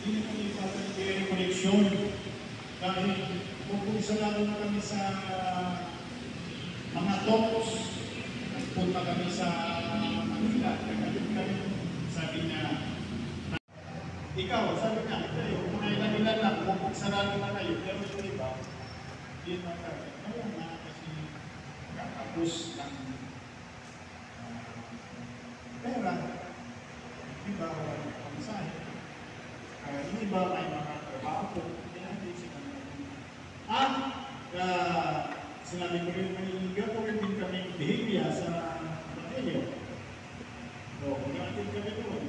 hindi na kami papalagay koleksyon. Dahil kung sarado na kami sa mga talks, punta kami sa Manila, nagkalit kami, sabi niya, ikaw, sabi niya, kayo, kung ilan lang, kung sarado na kayo, pero yung iba, hindi na kami. Kaya nga kasi kakapos ng pera, iba walang pangsahe. Yung iba may mga trabaho po, hindi sila at sinabi ko rin maniligaw ko rin din kami behavior sa material. So, natin kami doon.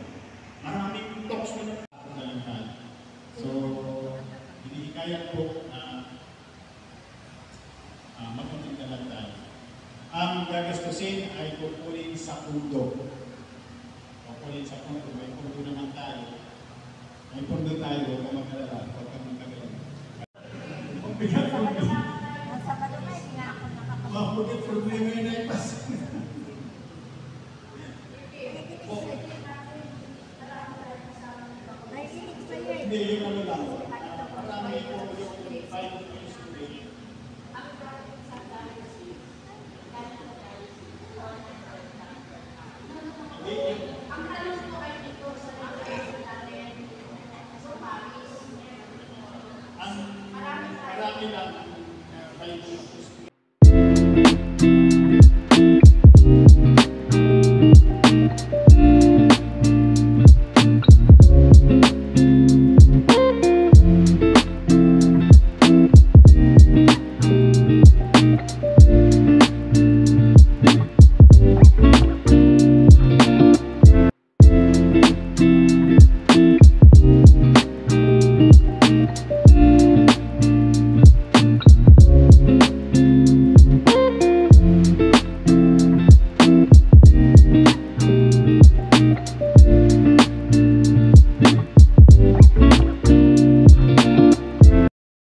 Maraming talks na natin. So, hinihikayat po na magpunta lang tayo. Ang gagastusin ay kukunin sa pundo. Kukunin sa pundo. May pundo naman tayo. May pundo tayo. Huwag ka magkalala. Huwag ka magkalala. Magbigat problema. Magbigat problema yun ay pas. Hindi, yung ano lang.